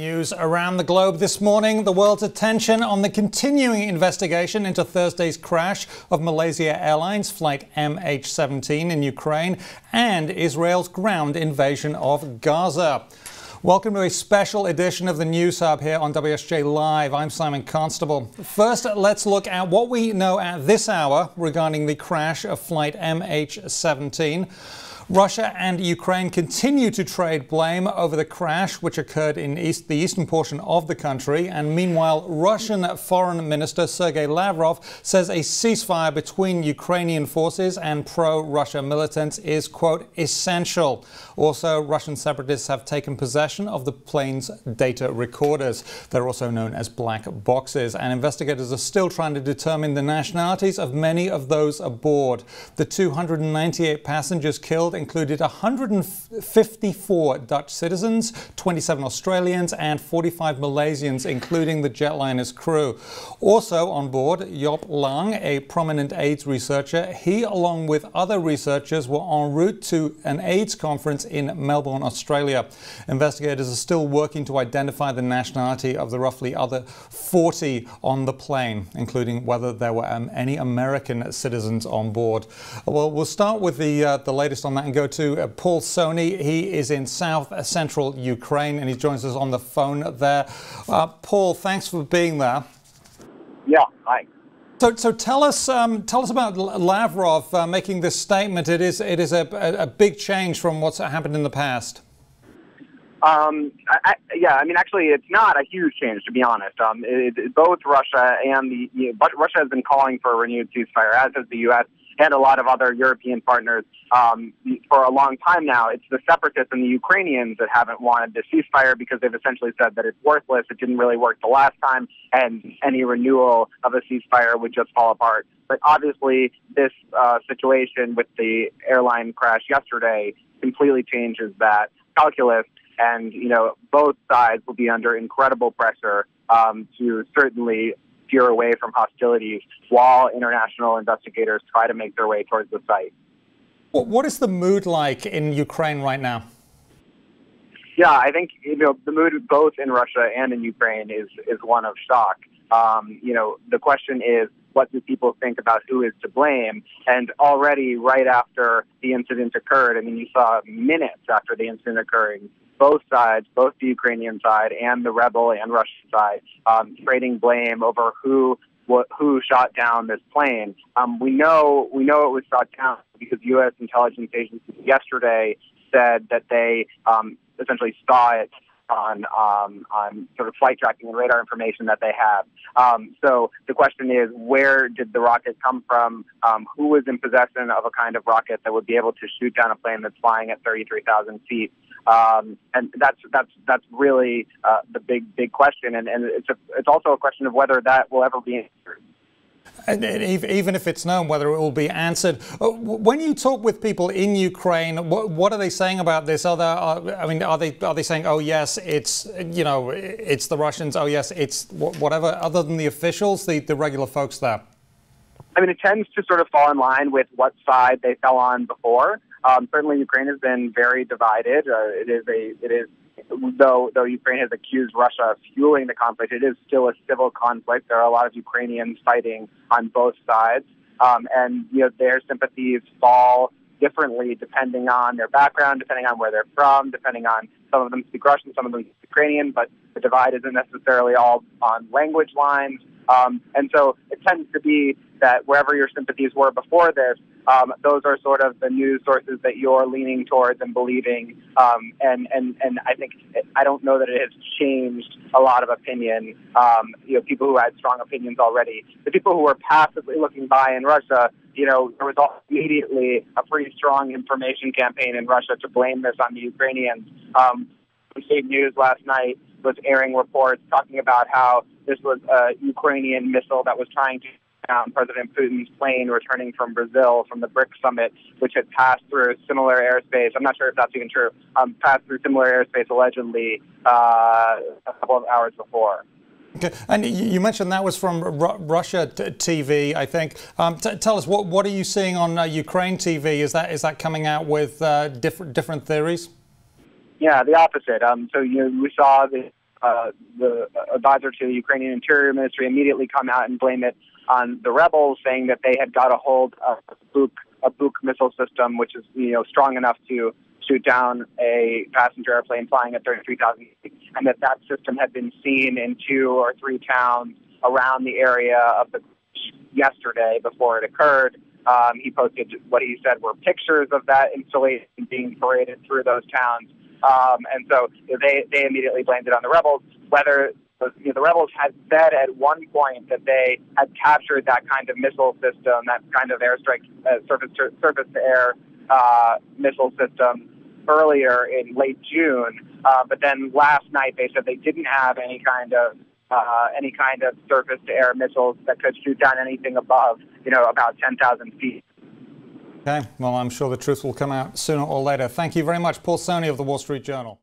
news around the globe this morning. The world's attention on the continuing investigation into Thursday's crash of Malaysia Airlines Flight MH17 in Ukraine and Israel's ground invasion of Gaza. Welcome to a special edition of the News Hub here on WSJ Live. I'm Simon Constable. First, let's look at what we know at this hour regarding the crash of Flight MH17. Russia and Ukraine continue to trade blame over the crash, which occurred in the eastern portion of the country. And meanwhile, Russian Foreign Minister Sergei Lavrov says a ceasefire between Ukrainian forces and pro-Russia militants is, quote, essential. Also, Russian separatists have taken possession of the plane's data recorders. They're also known as black boxes. And investigators are still trying to determine the nationalities of many of those aboard. The 298 passengers killed included 154 Dutch citizens, 27 Australians and 45 Malaysians, including the jetliner's crew. Also on board, Job Lang, a prominent AIDS researcher. He, along with other researchers, were en route to an AIDS conference in Melbourne, Australia. Investigators are still working to identify the nationality of the roughly other 40 on the plane, including whether there were any American citizens on board. Well, we'll start with the latest on that and go to Paul Sonne. He is in central Ukraine and he joins us on the phone there. Paul, thanks for being there. Yeah, hi. So tell us about Lavrov making this statement. It is a big change from what's happened in the past. Actually, it's not a huge change, to be honest. Both Russia and but Russia has been calling for a renewed ceasefire, as has the U.S. and a lot of other European partners for a long time now. It's the separatists and the Ukrainians that haven't wanted the ceasefire because they've essentially said that it's worthless. It didn't really work the last time, and any renewal of a ceasefire would just fall apart. But obviously, this situation with the airline crash yesterday completely changes that calculus. And, both sides will be under incredible pressure to certainly steer away from hostilities while international investigators try to make their way towards the site. What is the mood like in Ukraine right now? Yeah, I think, the mood both in Russia and in Ukraine is one of shock. The question is, what do people think about who is to blame? And already right after the incident occurred, you saw minutes after the incident occurring, both sides, both the Ukrainian side and the rebel and Russian side, trading blame over who shot down this plane. We know it was shot down because U.S. intelligence agencies yesterday said that they essentially saw it on sort of flight tracking and radar information that they have. So the question is, where did the rocket come from? Who was in possession of a kind of rocket that would be able to shoot down a plane that's flying at 33,000 feet? And that's really the big question, and it's also a question of whether that will ever be answered. And even if it's known, whether it will be answered. When you talk with people in Ukraine, what are they saying about this? Are they saying, oh yes, it's it's the Russians, oh yes, it's whatever, other than the officials, the regular folks there? It tends to sort of fall in line with what side they fell on before. Certainly, Ukraine has been very divided. Though Ukraine has accused Russia of fueling the conflict, it is still a civil conflict. There are a lot of Ukrainians fighting on both sides, and their sympathies fall differently depending on their background, depending on where they're from, depending on some of them speak Russian, some of them speak Ukrainian, but the divide isn't necessarily all on language lines. And so it tends to be that wherever your sympathies were before this, those are sort of the news sources that you're leaning towards and believing. And I think, I don't know that it has changed a lot of opinion. People who had strong opinions already. The people who were passively looking by in Russia, there was immediately a pretty strong information campaign in Russia to blame this on the Ukrainians. State News last night was airing reports talking about how this was a Ukrainian missile that was trying to down President Putin's plane returning from Brazil from the BRICS summit, which had passed through similar airspace. I'm not sure if that's even true. Passed through similar airspace allegedly a couple of hours before. Okay. And you mentioned that was from Russia TV, I think. Tell us, what are you seeing on Ukraine TV? Is that coming out with different theories? Yeah, the opposite. So we saw the the advisor to the Ukrainian Interior Ministry immediately come out and blame it on the rebels, saying that they had got a hold of a Buk missile system, which is strong enough to shoot down a passenger airplane flying at 33,000 feet, and that system had been seen in 2 or 3 towns around the area of the crash yesterday before it occurred. He posted what he said were pictures of that installation being paraded through those towns, and so they immediately blamed it on the rebels. Whether the rebels had said at one point that they had captured that kind of missile system, that kind of airstrike, surface-to-air missile system earlier in late June, but then last night they said they didn't have any kind of surface-to-air missiles that could shoot down anything above, about 10,000 feet. Okay, well, I'm sure the truth will come out sooner or later. Thank you very much, Paul Sonne of the Wall Street Journal.